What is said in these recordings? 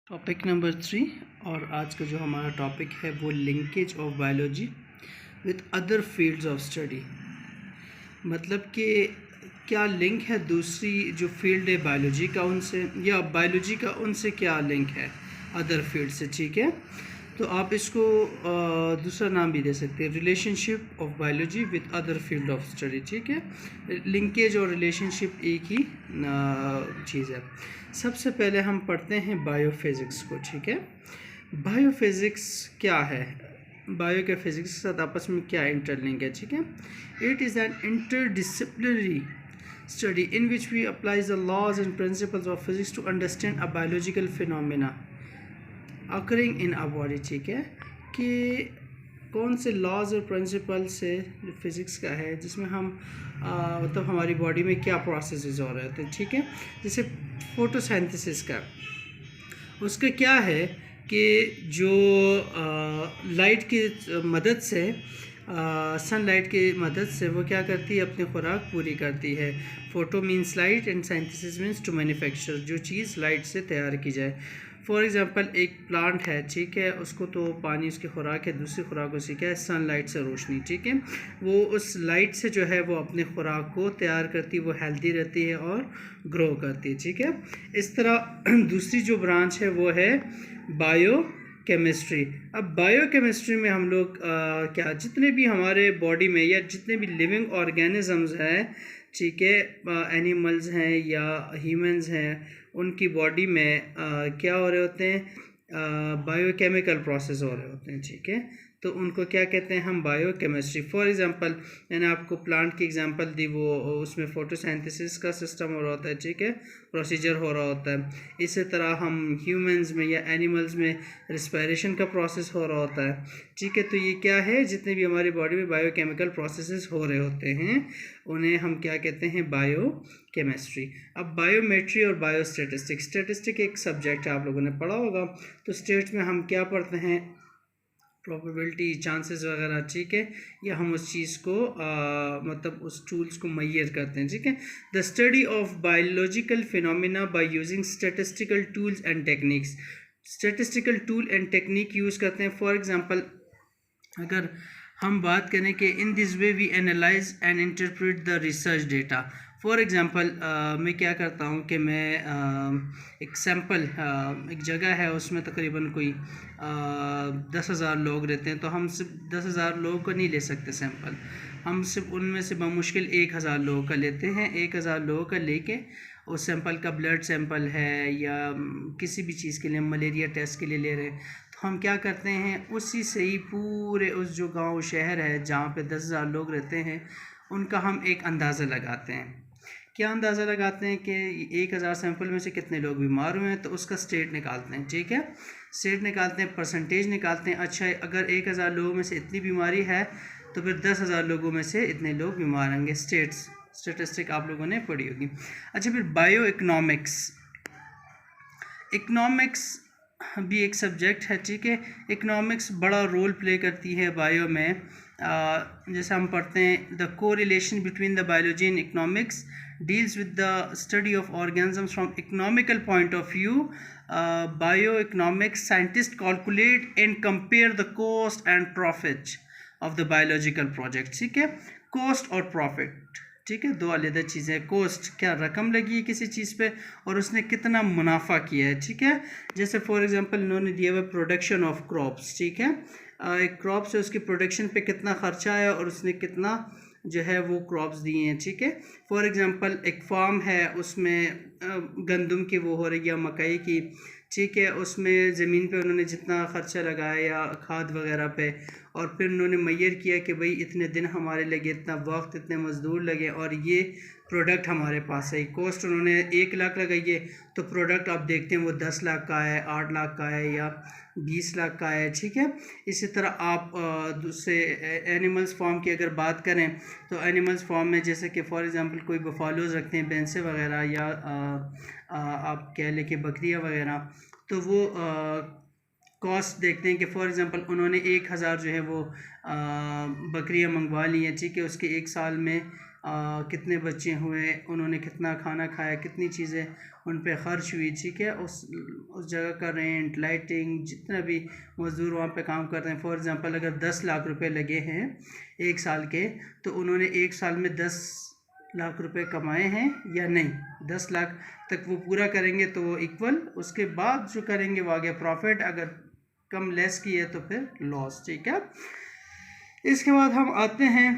Topic number 3 और आज का जो हमारा टॉपिक है वो linkage of biology with other fields of study. मतलब कि क्या लिंक है दूसरी जो फील्ड है बायोलॉजी का उनसे, या बायोलॉजी का उनसे क्या लिंक है अदर फील्ड से। ठीक है, तो आप इसको दूसरा नाम भी दे सकते हैं, relationship of biology with other field of study. ठीक है, लिंकेज और रिलेशनशिप एक ही चीज़ है। सबसे पहले हम पढ़ते हैं बायोफिज़िक्स को। ठीक है, बायोफिज़िक्स क्या है, बायो के फिज़िक्स के साथ आपस में क्या इंटरलिंक है। ठीक है, it is an interdisciplinary study in which we applies the laws and principles of physics to understand a biological phenomena occurring in our body। ठीक है, कि कौन से लॉज और प्रिंसिपल से जो फिज़िक्स का है जिसमें हम मतलब हमारी बॉडी में क्या प्रोसेसेस हो रहे थे। ठीक है, जैसे फोटोसिंथेसिस का, उसका क्या है कि जो लाइट की मदद से सनलाइट की मदद से वो क्या करती है, अपनी खुराक पूरी करती है। Photo means light and synthesis means to manufacture, जो चीज़ लाइट से तैयार की जाए। फॉर एग्ज़ाम्पल एक प्लांट है, ठीक है, उसको तो पानी उसकी खुराक है, दूसरी खुराक उसकी क्या है, सनलाइट से रोशनी। ठीक है, वो उस लाइट से जो है वो अपनी खुराक को तैयार करती है, वो हेल्दी रहती है और ग्रो करती है। ठीक है, इस तरह दूसरी जो ब्रांच है वो है बायो केमिस्ट्री। अब बायोकेमिस्ट्री में हम लोग क्या, जितने भी हमारे बॉडी में या जितने भी लिविंग ऑर्गेनिजम्स हैं, ठीक है, एनिमल्स हैं या ह्यूमंस हैं, उनकी बॉडी में क्या हो रहे होते हैं, बायोकेमिकल प्रोसेस हो रहे होते हैं। ठीक है, तो उनको क्या कहते हैं हम, बायोकेमिस्ट्री। फॉर एग्जांपल मैंने आपको प्लांट की एग्जांपल दी, वो उसमें फोटोसिंथेसिस का सिस्टम हो रहा होता है। ठीक है, प्रोसीजर हो रहा होता है। इसी तरह हम ह्यूमंस में या एनिमल्स में रिस्पायरेशन का प्रोसेस हो रहा होता है। ठीक है, तो ये क्या है, जितने भी हमारी बॉडी में बायोकेमिकल प्रोसेसेस हो रहे होते हैं उन्हें हम क्या कहते हैं, बायो केमिस्ट्री। अब बायोमेट्री और बायोस्टैटिस्टिक्स, स्टैटिस्टिक एक सब्जेक्ट है, आप लोगों ने पढ़ा होगा। तो स्टेट्स में हम क्या पढ़ते हैं, प्रोबेबिलिटी, चांसेस वगैरह। ठीक है, या हम उस चीज़ को मतलब उस टूल्स को मैयर करते हैं। ठीक है, the study of biological phenomena by using statistical tools and techniques, statistical tool and technique use करते हैं। फॉर एग्जांपल अगर हम बात करें कि in this way we analyse and interpret the research data. For example मैं क्या करता हूँ कि मैं एक सैम्पल, एक जगह है उसमें तकरीबन कोई 10,000 लोग रहते हैं, तो हम सिर्फ 10,000 लोगों का नहीं ले सकते सैम्पल, हम सिर्फ उनमें से बमुश्किल 1,000 लोगों का लेते हैं। 1,000 लोगों का लेके उस सैंपल का ब्लड सैंपल है या किसी भी चीज़ के लिए, मलेरिया टेस्ट के लिए ले रहे हैं, तो हम क्या करते हैं, उसी से ही पूरे उस जो गांव शहर है जहाँ पे 10,000 लोग रहते हैं उनका हम एक अंदाज़ा लगाते हैं। क्या अंदाज़ा लगाते हैं कि 1,000 सैंपल में से कितने लोग बीमार हुए हैं, तो उसका स्टेट निकालते हैं। ठीक है, स्टेट निकालते हैं, परसेंटेज निकालते हैं। अच्छा, अगर 1,000 लोगों में से इतनी बीमारी है तो फिर 10,000 लोगों में से इतने लोग बीमार होंगे। स्टेटिस्टिक आप लोगों ने पढ़ी होगी। अच्छा, फिर बायो इकोनॉमिक्स, इकोनॉमिक्स भी एक सब्जेक्ट है। ठीक है, इकोनॉमिक्स बड़ा रोल प्ले करती है बायो में। जैसे हम पढ़ते हैं, द को relation between the biology and economics deals with the study of organisms from economical point of view. Bio economics scientist calculate and compare the cost and profit of the biological project. ठीक है, cost और profit, ठीक है, दो अलग चीज़ें। Cost, क्या रकम लगी है किसी चीज़ पे, और उसने कितना मुनाफा किया है। ठीक है, जैसे फॉर एग्जांपल इन्होंने दिया हुआ प्रोडक्शन ऑफ क्रॉप्स। ठीक है, एक क्रॉप से उसकी प्रोडक्शन पे कितना खर्चा आया और उसने कितना जो है वो क्रॉप्स दिए हैं। ठीक है, फॉर एग्जांपल एक फार्म है, उसमें गंदम की वो हो रही है, मकई की। ठीक है, उसमें ज़मीन पे उन्होंने जितना ख़र्चा लगाया या खाद वगैरह पे, और फिर उन्होंने मैयर किया कि भाई इतने दिन हमारे लगे, इतना वक्त, इतने मज़दूर लगे, और ये प्रोडक्ट हमारे पास है। कॉस्ट उन्होंने 1 लाख लगाई है, तो प्रोडक्ट आप देखते हैं वो 10 लाख का है, 8 लाख का है या 20 लाख का है। ठीक है, इसी तरह आप दूसरे एनिमल्स फार्म की अगर बात करें, तो एनिमल्स फार्म में जैसे कि फॉर एग्जांपल कोई बफालोज रखते हैं, भैंसे वगैरह, या आप कह लें कि बकरियां वगैरह, तो वो कॉस्ट देखते हैं कि फॉर एग्जांपल उन्होंने 1,000 जो है वो बकरियां मंगवा ली हैं। ठीक है, उसके 1 साल में कितने बच्चे हुए, उन्होंने कितना खाना खाया, कितनी चीज़ें उन पे ख़र्च हुई, ठीक है। उस जगह का रेंट, लाइटिंग, जितना भी मज़दूर वहाँ पे काम करते हैं। फॉर एग्ज़ाम्पल अगर 10 लाख रुपए लगे हैं 1 साल के, तो उन्होंने 1 साल में 10 लाख रुपए कमाए हैं या नहीं, 10 लाख तक वो पूरा करेंगे तो वो इक्वल, उसके बाद जो करेंगे वो आगे प्रॉफिट, अगर कम लेस की है तो फिर लॉस, ठीक है। इसके बाद हम आते हैं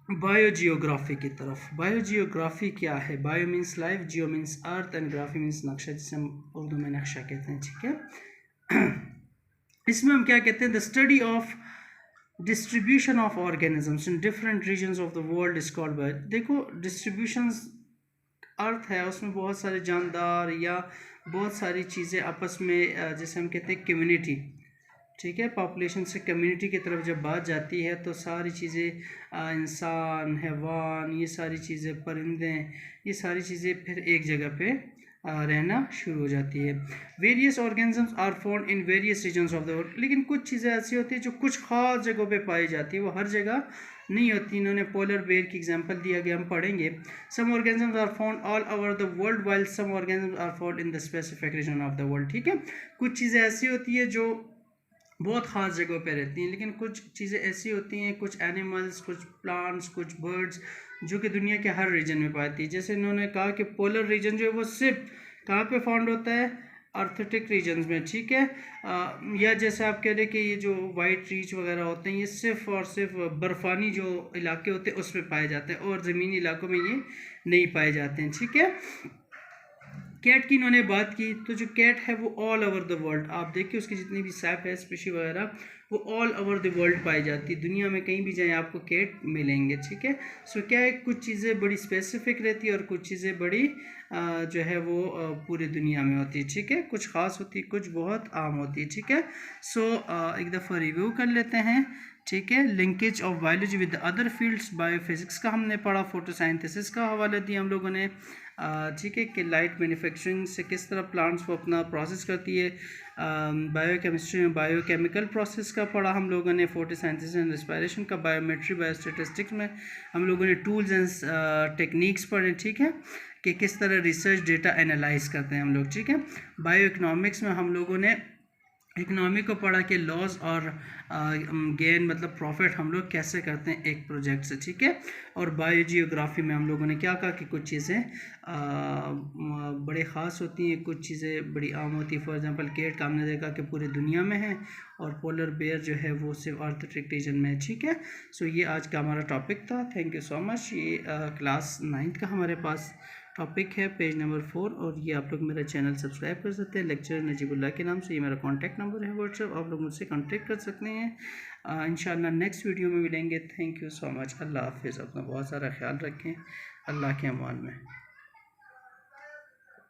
बायोजियोग्राफी की तरफ। बायोजियोग्राफी क्या है? Bio means life, Jio means earth and graphy means नक्शा, जिसे हम उर्दू में नक्शा कहते हैं, ठीक है। इसमें हम क्या कहते हैं? The study of distribution of organisms in different regions of the world is called bio. देखो, डिस्ट्रीब्यूशंस अर्थ है, उसमें बहुत सारे जानदार या बहुत सारी चीज़ें आपस में, जैसे हम कहते हैं कम्युनिटी, ठीक है। पॉपुलेशन से कम्युनिटी की तरफ जब बात जाती है तो सारी चीज़ें, इंसान, हैवान, ये सारी चीज़ें, परिंदे, ये सारी चीज़ें फिर एक जगह पे रहना शुरू हो जाती है। Various organisms are found in various regions of the world. लेकिन कुछ चीज़ें ऐसी होती है जो कुछ खास जगहों पे पाई जाती है, वो हर जगह नहीं होती। इन्होंने पोलर बेयर की एग्जांपल दिया गया, हम पढ़ेंगे। Some organisms are found all over the world while some organisms are found in the specific region of the world, ठीक है। कुछ चीज़ें ऐसी होती है जो बहुत ख़ास जगहों पे रहती हैं, लेकिन कुछ चीज़ें ऐसी होती हैं, कुछ एनिमल्स, कुछ प्लांट्स, कुछ बर्ड्स, जो कि दुनिया के हर रीजन में पाती है। जैसे इन्होंने कहा कि पोलर रीजन जो है वो सिर्फ कहाँ पे फाउंड होता है? आर्कटिक रीजन्स में, ठीक है। या जैसे आप कह रहे हैं कि ये जो वाइट रीच वगैरह होते हैं, ये सिर्फ और सिर्फ बर्फ़ानी जो इलाके होते हैं उसमें पाए जाते हैं, और ज़मीनी इलाकों में ये नहीं पाए जाते हैं, ठीक है। कैट की इन्होंने बात की, तो जो कैट है वो ऑल ओवर द वर्ल्ड, आप देखिए उसकी जितनी भी सैप है, स्पीशी वगैरह, वो ऑल ओवर द वर्ल्ड पाई जाती है। दुनिया में कहीं भी जाएं आपको कैट मिलेंगे, ठीक है। सो क्या है, कुछ चीज़ें बड़ी स्पेसिफिक रहती है और कुछ चीज़ें बड़ी जो है वो पूरी दुनिया में होती है, ठीक है। कुछ ख़ास होती है, कुछ बहुत आम होती है, ठीक है। सो एक दफ़ा रिव्यू कर लेते हैं, ठीक है। Linkage of biology with other fields, biophysics का हमने पढ़ा, फोटोसाइंथिसिस का हवाला दिया हम लोगों ने, ठीक है, कि लाइट मैन्युफैक्चरिंग से किस तरह प्लांट्स को अपना प्रोसेस करती है। बायोकेमिस्ट्री में बायोकेमिकल प्रोसेस का पढ़ा हम लोगों ने, फोटोसाइंथिसिस एंड रेस्पिरेशन का, बायोमेट्री, बायोस्टैटिस्टिक्स में हम लोगों ने टूल्स एंड टेक्निक्स पढ़े, ठीक है, कि किस तरह रिसर्च डेटा एनालाइज करते हैं हम लोग, ठीक है। बायो इकोनॉमिक्स में हम लोगों ने इकनॉमी को पढ़ा कि लॉस और गेन मतलब प्रॉफिट हम लोग कैसे करते हैं एक प्रोजेक्ट से, ठीक है। और बायोजियोग्राफी में हम लोगों ने क्या कहा कि कुछ चीज़ें बड़े ख़ास होती हैं, कुछ चीज़ें बड़ी आम होती हैं। फॉर एग्जांपल कैट का हमने देखा कि पूरी दुनिया में है, और पोलर बेयर जो है वो सिर्फ आर्कटिक रीजन में है, ठीक है। सो ये आज का हमारा टॉपिक था। Thank you so much. ये क्लास 9th का हमारे पास टॉपिक है, पेज नंबर 4, और ये आप लोग मेरा चैनल सब्सक्राइब कर सकते हैं, लेक्चर नजीबुल्लाह के नाम से। ये मेरा कॉन्टैक्ट नंबर है व्हाट्सएप, आप लोग मुझसे कॉन्टैक्ट कर सकते हैं। इंशाल्लाह नेक्स्ट वीडियो में मिलेंगे। Thank you so much. अल्लाह हाफिज़। अपना बहुत सारा ख्याल रखें, अल्लाह के अमान में।